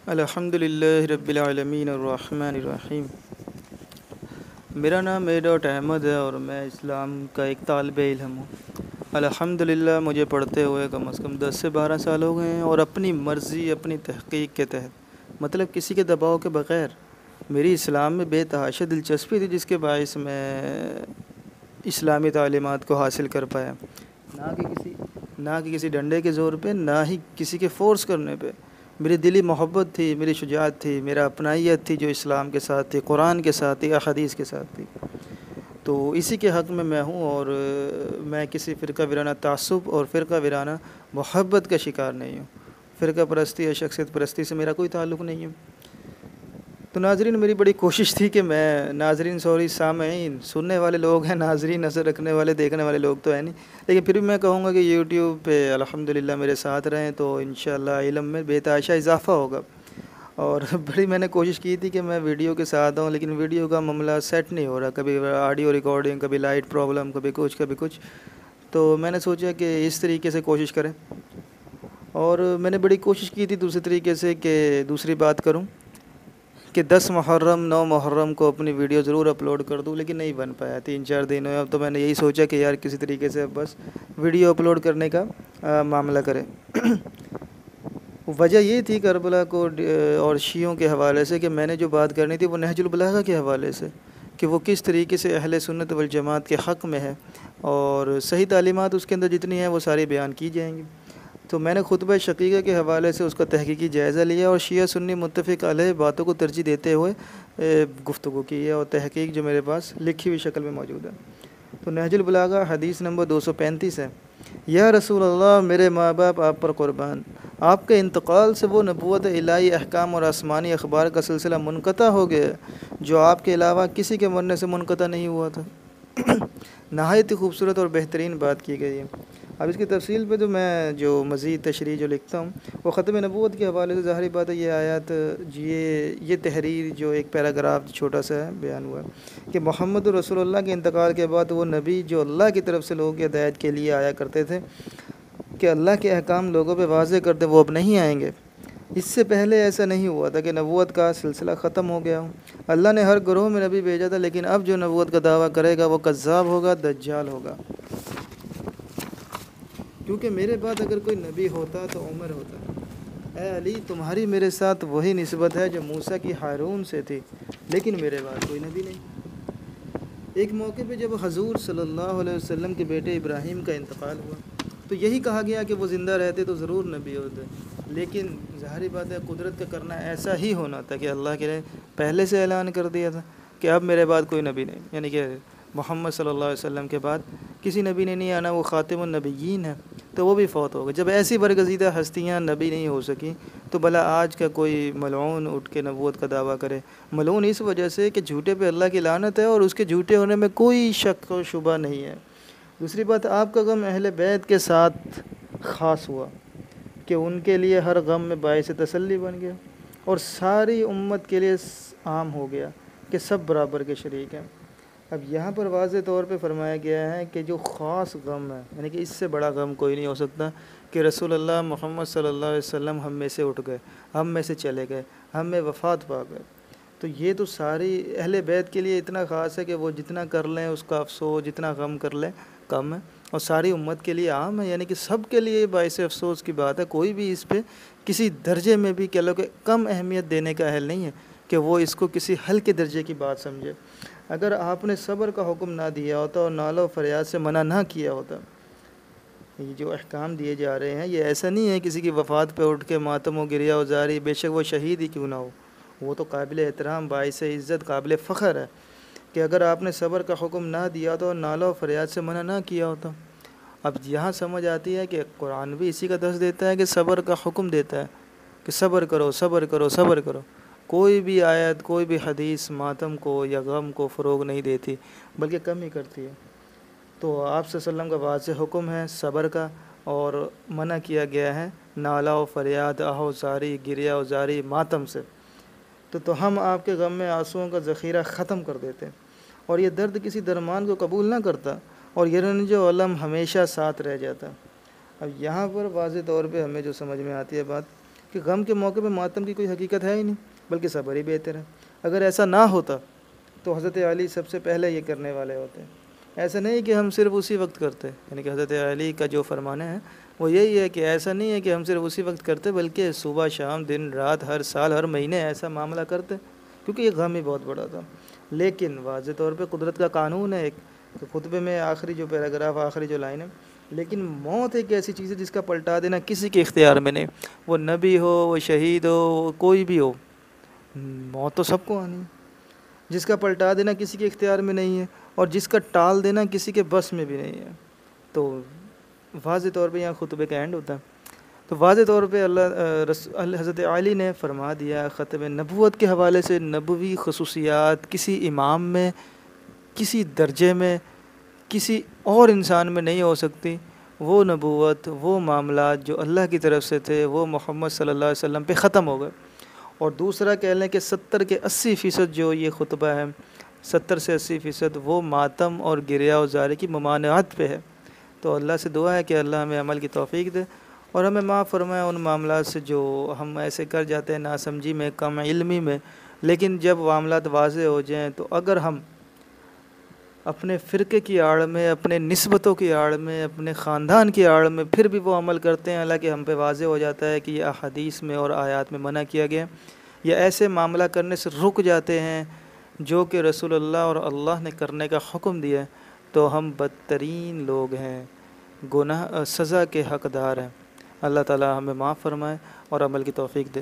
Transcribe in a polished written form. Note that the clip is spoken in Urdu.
الحمد للہ رب العالمین الرحمن الرحیم۔ میرا نام ڈاٹ احمد ہے اور میں اسلام کا ایک طالب علم ہوں۔ الحمد للہ مجھے پڑھتے ہوئے کم از کم 10 سے 12 سال ہو گئے ہیں، اور اپنی مرضی اپنی تحقیق کے تحت، مطلب کسی کے دباؤ کے بغیر، میری اسلام میں بے تحاشا دلچسپی تھی، جس کے باعث میں اسلامی تعلیمات کو حاصل کر پایا، نہ کہ کسی ڈنڈے کے زور پہ، نہ ہی کسی کے فورس کرنے پہ۔ میری دلی محبت تھی، میری شجاعت تھی، میرا اپنائیت تھی جو اسلام کے ساتھ تھی، قرآن کے ساتھ تھی، احادیث کے ساتھ تھی۔ تو اسی کے حق میں ہوں، اور میں کسی فرقہ وارانہ تعصب اور فرقہ وارانہ محبت کا شکار نہیں ہوں۔ فرقہ پرستی یا شخصیت پرستی سے میرا کوئی تعلق نہیں ہے۔ تو ناظرین، میری بڑی کوشش تھی کہ سامعین سننے والے لوگ ہیں، ناظرین نظر رکھنے والے دیکھنے والے لوگ تو ہیں نہیں، لیکن پھر بھی میں کہوں گا کہ یوٹیوب پہ الحمدللہ میرے ساتھ رہیں تو انشاءاللہ علم میں بے تحاشا اضافہ ہوگا۔ اور بڑی میں نے کوشش کی تھی کہ میں ویڈیو کے ساتھ ہوں، لیکن ویڈیو کا معاملہ سیٹ نہیں ہو رہا، کبھی آڈیو ریکارڈنگ، کبھی لائٹ پرابلم، کبھی کچھ۔ تو میں نے سوچا کہ اس طریقے سے کوشش کریں، اور میں نے بڑی کوشش کی تھی دوسرے طریقے سے کہ دوسری بات کروں کہ 10 محرم 9 محرم کو اپنی ویڈیو ضرور اپلوڈ کر دوں، لیکن نہیں بن پایا، 3-4 دن ہوئے۔ اب تو میں نے یہی سوچا کہ یار کسی طریقے سے بس ویڈیو اپلوڈ کرنے کا معاملہ کریں۔ وجہ یہ تھی کربلا کو اور شیعوں کے حوالے سے کہ میں نے جو بات کرنی تھی وہ نہج البلاغہ کے حوالے سے، کہ وہ کس طریقے سے اہل سنت والجماعت کے حق میں ہے، اور صحیح تعلیمات اس کے اندر جتنی ہیں وہ ساری بیان کی جائیں گی۔ تو میں نے خطبہ شقیقہ کے حوالے سے اس کا تحقیقی جائزہ لیا، اور شیعہ سنی متفق علیہ باتوں کو ترجیح دیتے ہوئے گفتگو کی ہے، اور تحقیق جو میرے پاس لکھی ہوئی شکل میں موجود ہے۔ تو نہج البلاغہ حدیث نمبر 235 ہے: یا رسول اللہ، میرے ماں باپ آپ پر قربان، آپ کے انتقال سے وہ نبوت الہی احکام اور آسمانی اخبار کا سلسلہ منقطع ہو گیا جو آپ کے علاوہ کسی کے مرنے سے منقطع نہیں ہوا تھا۔ نہایت ہی خوبصورت اور بہترین بات کی گئی ہے۔ اب اس کی تفصیل پہ میں جو مزید تشریح جو لکھتا ہوں وہ ختم نبوت کے حوالے سے، ظاہری بات ہے یہ آیات، یہ تحریر جو ایک پیراگراف چھوٹا سا ہے بیان ہوا ہے کہ محمد رسول اللہ کے انتقال کے بعد وہ نبی جو اللہ کی طرف سے لوگوں کی ہدایت کے لیے آیا کرتے تھے کہ اللہ کے احکام لوگوں پہ واضح کرتے، وہ اب نہیں آئیں گے۔ اس سے پہلے ایسا نہیں ہوا تھا کہ نبوت کا سلسلہ ختم ہو گیا ہو۔ اللہ نے ہر گروہ میں نبی بھیجا تھا، لیکن اب جو نبوت کا دعویٰ کرے گا وہ کذاب ہوگا، دجال ہوگا۔ کیونکہ میرے بعد اگر کوئی نبی ہوتا تو عمر ہوتا۔ اے علی، تمہاری میرے ساتھ وہی نسبت ہے جو موسیٰ کی ہارون سے تھی، لیکن میرے بعد کوئی نبی نہیں۔ ایک موقع پہ جب حضور صلی اللہ علیہ وسلم کے بیٹے ابراہیم کا انتقال ہوا تو یہی کہا گیا کہ وہ زندہ رہتے تو ضرور نبی ہوتے، لیکن ظاہری بات ہے قدرت کا کرنا ایسا ہی ہونا تھا کہ اللہ کے نے پہلے سے اعلان کر دیا تھا کہ اب میرے بعد کوئی نبی نہیں، یعنی کہ محمد صلی اللہ علیہ وسلم کے بعد کسی نبی نے نہیں آنا، وہ خاتم النبیین ہے، تو وہ بھی فوت ہو گئے۔ جب ایسی برگزیدہ ہستیاں نبی نہیں ہو سکیں تو بھلا آج کا کوئی ملعون اٹھ کے نبوت کا دعویٰ کرے؟ ملعون اس وجہ سے کہ جھوٹے پہ اللہ کی لعنت ہے، اور اس کے جھوٹے ہونے میں کوئی شک و شبہ نہیں ہے۔ دوسری بات، آپ کا غم اہل بیت کے ساتھ خاص ہوا کہ ان کے لیے ہر غم میں باعث تسلی بن گیا، اور ساری امت کے لیے عام ہو گیا کہ سب برابر کے شریک ہیں۔ اب یہاں پر واضح طور پہ فرمایا گیا ہے کہ جو خاص غم ہے، یعنی کہ اس سے بڑا غم کوئی نہیں ہو سکتا کہ رسول اللہ محمد صلی اللہ علیہ وسلم ہم میں سے اٹھ گئے، ہم میں سے چلے گئے، ہم میں وفات پا گئے۔ تو یہ تو ساری اہل بیت کے لیے اتنا خاص ہے کہ وہ جتنا کر لیں اس کا افسوس، جتنا غم کر لیں کم ہے، اور ساری امت کے لیے عام ہے، یعنی کہ سب کے لیے باعث افسوس کی بات ہے۔ کوئی بھی اس پہ کسی درجے میں بھی کہہ لو کہ کم اہمیت دینے کا اہل نہیں ہے کہ وہ اس کو کسی ہلکے درجے کی بات سمجھے۔ اگر آپ نے صبر کا حکم نہ دیا ہوتا اور نالہ و فریاد سے منع نہ کیا ہوتا، یہ جو احکام دیے جا رہے ہیں یہ ایسا نہیں ہے کسی کی وفات پہ اٹھ کے ماتم و گریہ و زاری، بے شک وہ شہید ہی کیوں نہ ہو، وہ تو قابل احترام، باعث عزت، قابل فخر ہے کہ اگر آپ نے صبر کا حکم نہ دیا تو اور نالہ و فریاد سے منع نہ کیا ہوتا۔ اب یہاں سمجھ آتی ہے کہ قرآن بھی اسی کا درس دیتا ہے کہ صبر کا حکم دیتا ہے کہ صبر کرو، صبر کرو، صبر کرو۔ کوئی بھی آیت، کوئی بھی حدیث ماتم کو یا غم کو فروغ نہیں دیتی، بلکہ کم ہی کرتی ہے۔ تو آپ صلی اللہ علیہ وسلم کا واضح حکم ہے صبر کا، اور منع کیا گیا ہے نالہ و فریاد، آہ و زاری، گریہ و زاری، ماتم سے۔ تو ہم آپ کے غم میں آنسوؤں کا ذخیرہ ختم کر دیتے، اور یہ درد کسی درمان کو قبول نہ کرتا، اور یہ رنج و الم ہمیشہ ساتھ رہ جاتا۔ اب یہاں پر واضح طور پہ ہمیں جو سمجھ میں آتی ہے بات کہ غم کے موقع پہ ماتم کی کوئی حقیقت ہے ہی نہیں، بلکہ صبر ہی بہتر ہے۔ اگر ایسا نہ ہوتا تو حضرت علی سب سے پہلے یہ کرنے والے ہوتے ہیں۔ ایسا نہیں کہ ہم صرف اسی وقت کرتے، یعنی کہ حضرت علی کا جو فرمانا ہے وہ یہی ہے کہ ایسا نہیں ہے کہ ہم صرف اسی وقت کرتے، بلکہ صبح شام دن رات ہر سال ہر مہینے ایسا معاملہ کرتے، کیونکہ یہ غم ہی بہت بڑا تھا۔ لیکن واضح طور پہ قدرت کا قانون ہے ایک، کہ خطبے میں آخری جو پیراگراف آخری جو لائن ہے، لیکن موت ایک ایسی چیز ہے جس کا پلٹا دینا کسی کے اختیار میں نہیں، وہ نبی ہو، وہ شہید ہو، وہ کوئی بھی ہو، موت تو سب کو آنی ہے۔ جس کا پلٹا دینا کسی کے اختیار میں نہیں ہے، اور جس کا ٹال دینا کسی کے بس میں بھی نہیں ہے۔ تو واضح طور پہ یہاں خطبے کا اینڈ ہوتا ہے۔ تو واضح طور پہ حضرت علی نے فرما دیا ختم نبوت کے حوالے سے نبوی خصوصیات کسی امام میں، کسی درجے میں، کسی اور انسان میں نہیں ہو سکتی۔ وہ نبوت، وہ معاملات جو اللہ کی طرف سے تھے وہ محمد صلی اللہ علیہ وسلم پہ ختم ہو گئے۔ اور دوسرا کہہ لیں کہ 70 کے 80% جو یہ خطبہ ہے، 70 سے 80% وہ ماتم اور گریہ و زاری کی ممانعت پہ ہے۔ تو اللہ سے دعا ہے کہ اللہ ہمیں عمل کی توفیق دے اور ہمیں معاف فرمائے ان معاملات سے جو ہم ایسے کر جاتے ہیں ناسمجھی میں، کم علمی میں۔ لیکن جب معاملات واضح ہو جائیں تو اگر ہم اپنے فرقے کی آڑ میں، اپنے نسبتوں کی آڑ میں، اپنے خاندان کی آڑ میں پھر بھی وہ عمل کرتے ہیں، حالانکہ ہم پہ واضح ہو جاتا ہے کہ یہ احادیث میں اور آیات میں منع کیا گیا، یا ایسے معاملہ کرنے سے رک جاتے ہیں جو کہ رسول اللہ اور اللہ نے کرنے کا حکم دیا ہے، تو ہم بدترین لوگ ہیں، گناہ سزا کے حقدار ہیں۔ اللہ تعالی ہمیں معاف فرمائے اور عمل کی توفیق دے۔